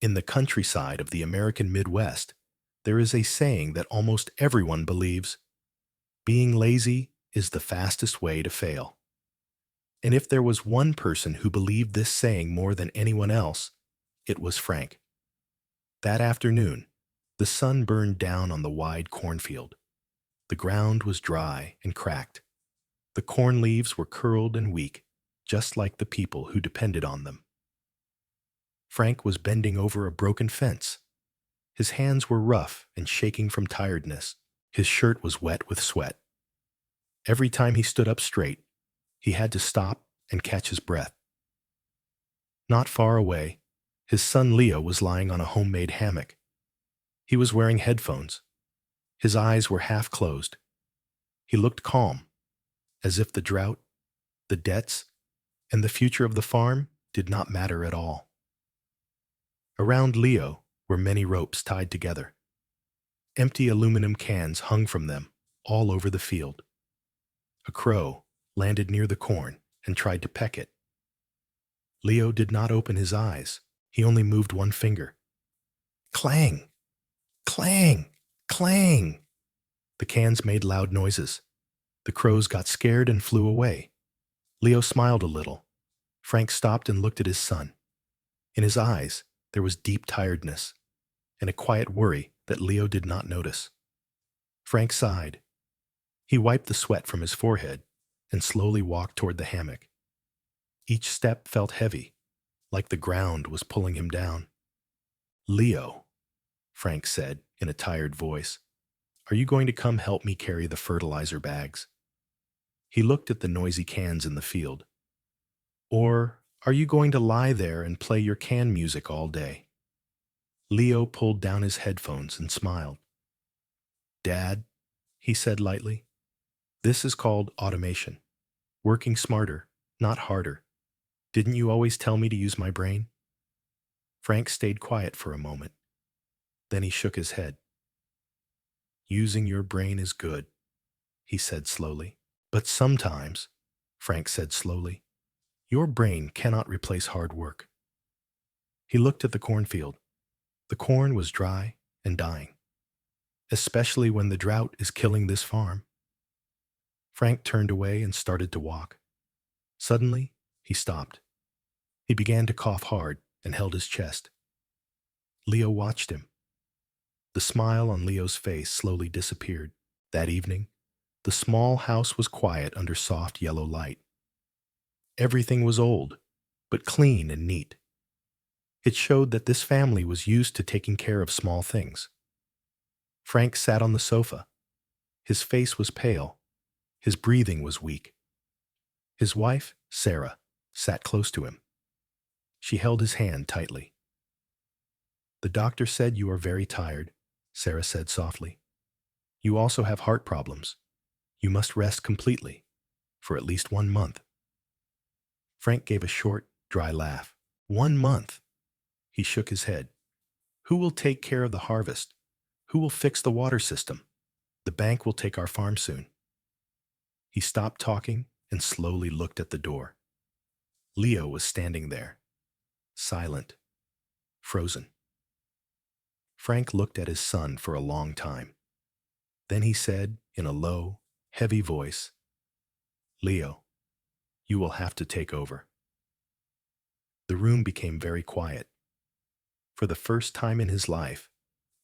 In the countryside of the American Midwest, there is a saying that almost everyone believes: being lazy is the fastest way to fail. And if there was one person who believed this saying more than anyone else, it was Frank. That afternoon, the sun burned down on the wide cornfield. The ground was dry and cracked. The corn leaves were curled and weak, just like the people who depended on them. Frank was bending over a broken fence. His hands were rough and shaking from tiredness. His shirt was wet with sweat. Every time he stood up straight, he had to stop and catch his breath. Not far away, his son Leo was lying on a homemade hammock. He was wearing headphones. His eyes were half closed. He looked calm, as if the drought, the debts, and the future of the farm did not matter at all. Around Leo were many ropes tied together. Empty aluminum cans hung from them all over the field. A crow landed near the corn and tried to peck it. Leo did not open his eyes. He only moved one finger. Clang! Clang! Clang! The cans made loud noises. The crows got scared and flew away. Leo smiled a little. Frank stopped and looked at his son. In his eyes, there was deep tiredness and a quiet worry that Leo did not notice. Frank sighed. He wiped the sweat from his forehead and slowly walked toward the hammock. Each step felt heavy, like the ground was pulling him down. "Leo," Frank said in a tired voice, "are you going to come help me carry the fertilizer bags?" He looked at the noisy cans in the field. "Or are you going to lie there and play your can music all day?" Leo pulled down his headphones and smiled. "Dad," he said lightly, "this is called automation. Working smarter, not harder. Didn't you always tell me to use my brain?" Frank stayed quiet for a moment. Then he shook his head. "Using your brain is good," he said slowly. "But sometimes," Frank said slowly, "your brain cannot replace hard work." He looked at the cornfield. The corn was dry and dying, especially when the drought is killing this farm. Frank turned away and started to walk. Suddenly, he stopped. He began to cough hard and held his chest. Leo watched him. The smile on Leo's face slowly disappeared. That evening, the small house was quiet under soft yellow light. Everything was old, but clean and neat. It showed that this family was used to taking care of small things. Frank sat on the sofa. His face was pale. His breathing was weak. His wife, Sarah, sat close to him. She held his hand tightly. "The doctor said you are very tired," Sarah said softly. "You also have heart problems. You must rest completely, for at least 1 month." Frank gave a short, dry laugh. 1 month! He shook his head. "Who will take care of the harvest? Who will fix the water system? The bank will take our farm soon." He stopped talking and slowly looked at the door. Leo was standing there, silent, frozen. Frank looked at his son for a long time. Then he said in a low, heavy voice, "Leo, you will have to take over." The room became very quiet. For the first time in his life,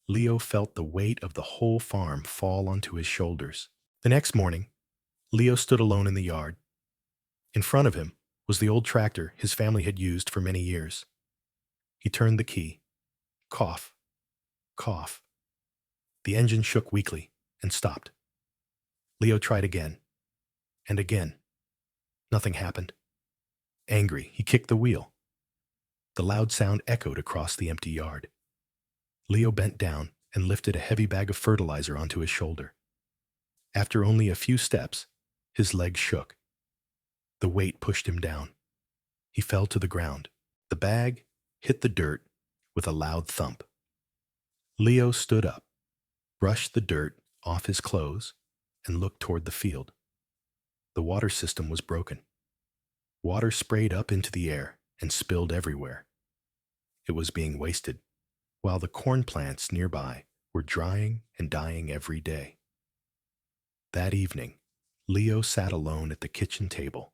Leo felt the weight of the whole farm fall onto his shoulders. The next morning, Leo stood alone in the yard. In front of him was the old tractor his family had used for many years. He turned the key. Cough, cough. The engine shook weakly and stopped. Leo tried again and again. Nothing happened. Angry, he kicked the wheel. The loud sound echoed across the empty yard. Leo bent down and lifted a heavy bag of fertilizer onto his shoulder. After only a few steps, his legs shook. The weight pushed him down. He fell to the ground. The bag hit the dirt with a loud thump. Leo stood up, brushed the dirt off his clothes, and looked toward the field. The water system was broken. Water sprayed up into the air and spilled everywhere. It was being wasted, while the corn plants nearby were drying and dying every day. That evening, Leo sat alone at the kitchen table.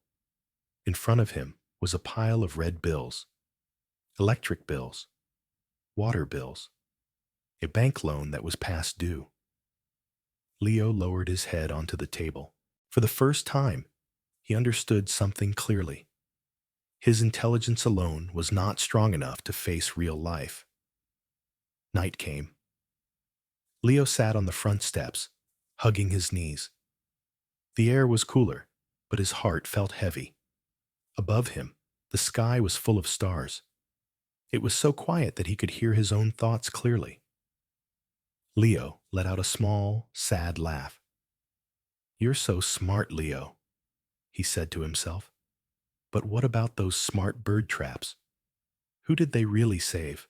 In front of him was a pile of red bills, electric bills, water bills, a bank loan that was past due. Leo lowered his head onto the table. For the first time, he understood something clearly. His intelligence alone was not strong enough to face real life. Night came. Leo sat on the front steps, hugging his knees. The air was cooler, but his heart felt heavy. Above him, the sky was full of stars. It was so quiet that he could hear his own thoughts clearly. Leo let out a small, sad laugh. "You're so smart, Leo," he said to himself. "But what about those smart bird traps? Who did they really save?"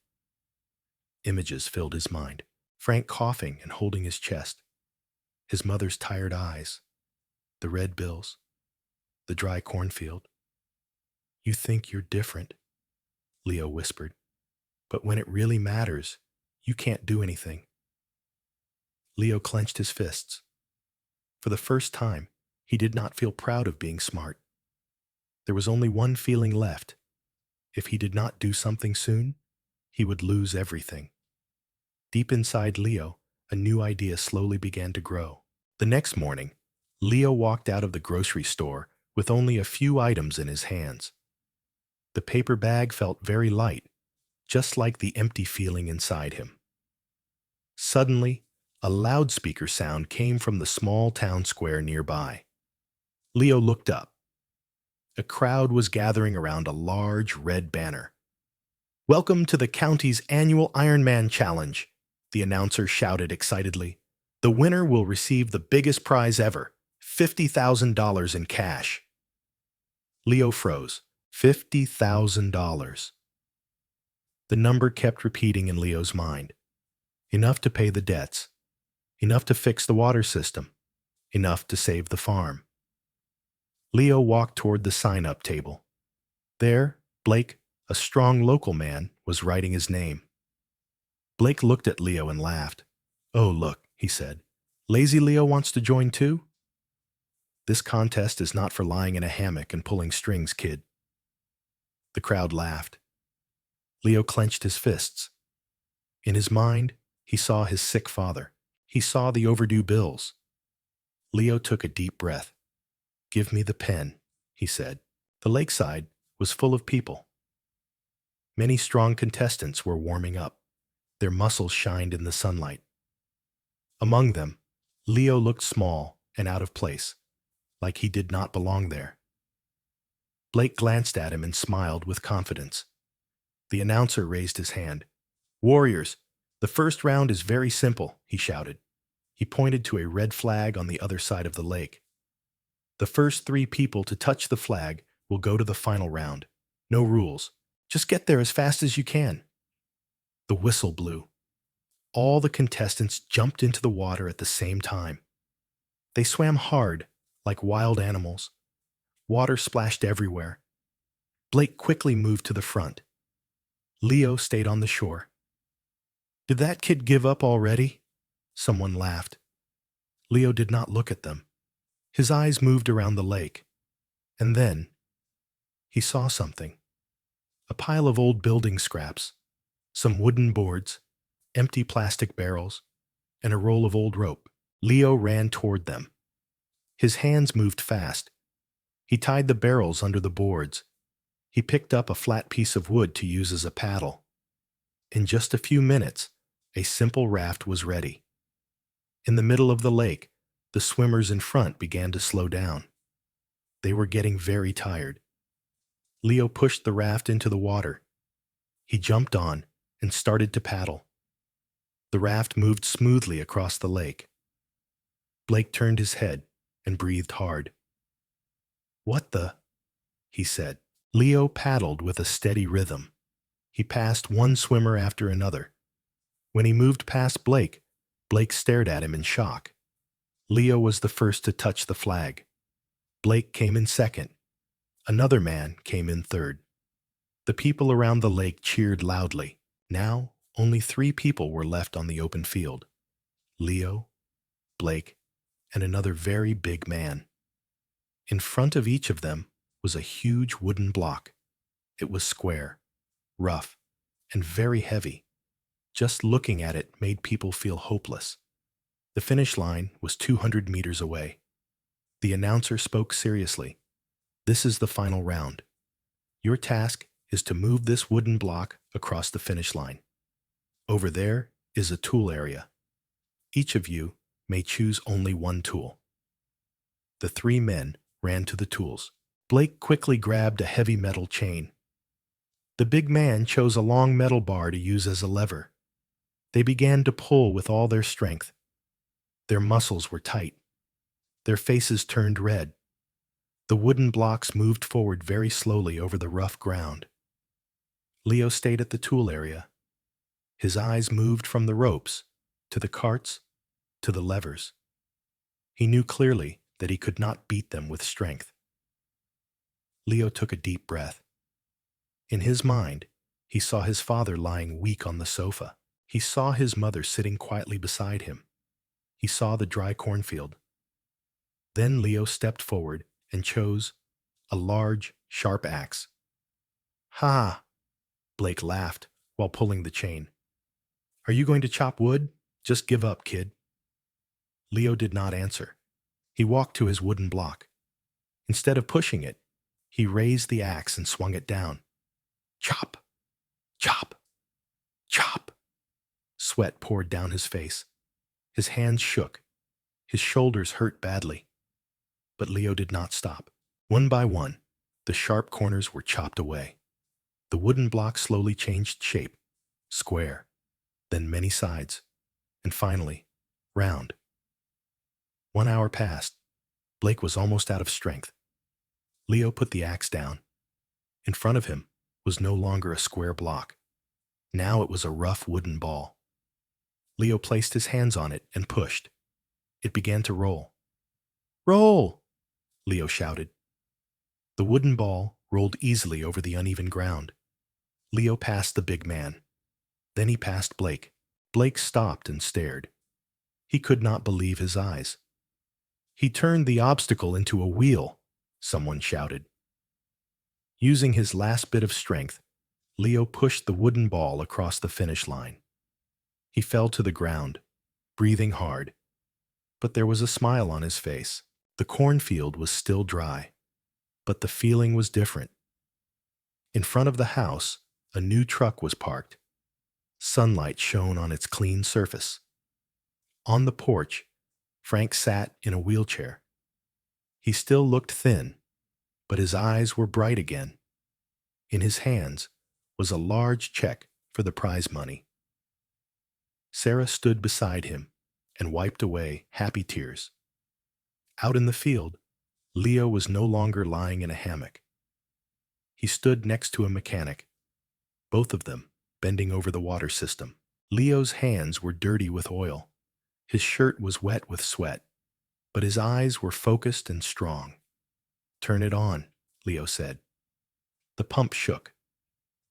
Images filled his mind. Frank coughing and holding his chest, his mother's tired eyes, the red bills, the dry cornfield. "You think you're different," Leo whispered, "but when it really matters, you can't do anything." Leo clenched his fists. For the first time, he did not feel proud of being smart. There was only one feeling left. If he did not do something soon, he would lose everything. Deep inside Leo, a new idea slowly began to grow. The next morning, Leo walked out of the grocery store with only a few items in his hands. The paper bag felt very light, just like the empty feeling inside him. Suddenly, a loudspeaker sound came from the small town square nearby. Leo looked up. A crowd was gathering around a large red banner. "Welcome to the county's annual Ironman Challenge," the announcer shouted excitedly. "The winner will receive the biggest prize ever, $50,000 in cash." Leo froze. $50,000. The number kept repeating in Leo's mind. Enough to pay the debts. Enough to fix the water system. Enough to save the farm. Leo walked toward the sign-up table. There, Blake, a strong local man, was writing his name. Blake looked at Leo and laughed. "Oh, look," he said. "Lazy Leo wants to join too?" "This contest is not for lying in a hammock and pulling strings, kid." The crowd laughed. Leo clenched his fists. In his mind, he saw his sick father. He saw the overdue bills. Leo took a deep breath. "Give me the pen," he said. The lakeside was full of people. Many strong contestants were warming up. Their muscles shined in the sunlight. Among them, Leo looked small and out of place, like he did not belong there. Blake glanced at him and smiled with confidence. The announcer raised his hand. "Warriors, the first round is very simple," he shouted. He pointed to a red flag on the other side of the lake. "The first 3 people to touch the flag will go to the final round. No rules. Just get there as fast as you can." The whistle blew. All the contestants jumped into the water at the same time. They swam hard, like wild animals. Water splashed everywhere. Blake quickly moved to the front. Leo stayed on the shore. "Did that kid give up already?" Someone laughed. Leo did not look at them. His eyes moved around the lake. And then, he saw something. A pile of old building scraps, some wooden boards, empty plastic barrels, and a roll of old rope. Leo ran toward them. His hands moved fast. He tied the barrels under the boards. He picked up a flat piece of wood to use as a paddle. In just a few minutes, a simple raft was ready. In the middle of the lake, the swimmers in front began to slow down. They were getting very tired. Leo pushed the raft into the water. He jumped on and started to paddle. The raft moved smoothly across the lake. Blake turned his head and breathed hard. "What the?" he said. Leo paddled with a steady rhythm. He passed one swimmer after another. When he moved past Blake, Blake stared at him in shock. Leo was the first to touch the flag. Blake came in second. Another man came in third. The people around the lake cheered loudly. Now, only 3 people were left on the open field: Leo, Blake, and another very big man. In front of each of them was a huge wooden block. It was square, rough, and very heavy. Just looking at it made people feel hopeless. The finish line was 200 meters away. The announcer spoke seriously. "This is the final round. Your task is to move this wooden block across the finish line. Over there is a tool area. Each of you may choose only one tool." The 3 men ran to the tools. Blake quickly grabbed a heavy metal chain. The big man chose a long metal bar to use as a lever. They began to pull with all their strength. Their muscles were tight. Their faces turned red. The wooden blocks moved forward very slowly over the rough ground. Leo stayed at the tool area. His eyes moved from the ropes to the carts to the levers. He knew clearly that he could not beat them with strength. Leo took a deep breath. In his mind, he saw his father lying weak on the sofa. He saw his mother sitting quietly beside him. He saw the dry cornfield. Then Leo stepped forward and chose a large, sharp axe. "Ha!" Blake laughed while pulling the chain. "Are you going to chop wood? Just give up, kid." Leo did not answer. He walked to his wooden block. Instead of pushing it, he raised the axe and swung it down. Chop! Chop! Chop! Sweat poured down his face. His hands shook. His shoulders hurt badly. But Leo did not stop. One by one, the sharp corners were chopped away. The wooden block slowly changed shape: square, then many sides, and finally, round. 1 hour passed. Blake was almost out of strength. Leo put the axe down. In front of him was no longer a square block. Now it was a rough wooden ball. Leo placed his hands on it and pushed. It began to roll. "Roll!" Leo shouted. The wooden ball rolled easily over the uneven ground. Leo passed the big man. Then he passed Blake. Blake stopped and stared. He could not believe his eyes. "He turned the obstacle into a wheel," someone shouted. Using his last bit of strength, Leo pushed the wooden ball across the finish line. He fell to the ground, breathing hard, but there was a smile on his face. The cornfield was still dry, but the feeling was different. In front of the house, a new truck was parked. Sunlight shone on its clean surface. On the porch, Frank sat in a wheelchair. He still looked thin, but his eyes were bright again. In his hands was a large check for the prize money. Sarah stood beside him and wiped away happy tears. Out in the field, Leo was no longer lying in a hammock. He stood next to a mechanic, both of them bending over the water system. Leo's hands were dirty with oil. His shirt was wet with sweat, but his eyes were focused and strong. "Turn it on," Leo said. The pump shook.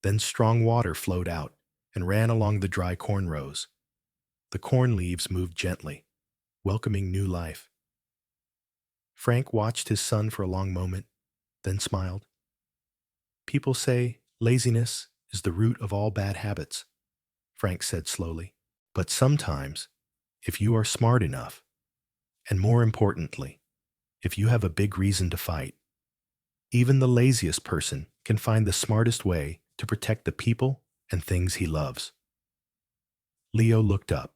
Then strong water flowed out and ran along the dry corn rows. The corn leaves moved gently, welcoming new life. Frank watched his son for a long moment, then smiled. "People say laziness is the root of all bad habits," Frank said slowly. "But sometimes, if you are smart enough, and more importantly, if you have a big reason to fight, even the laziest person can find the smartest way to protect the people and things he loves." Leo looked up,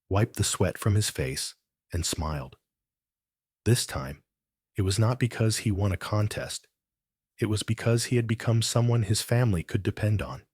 wiped the sweat from his face, and smiled. This time, it was not because he won a contest. It was because he had become someone his family could depend on.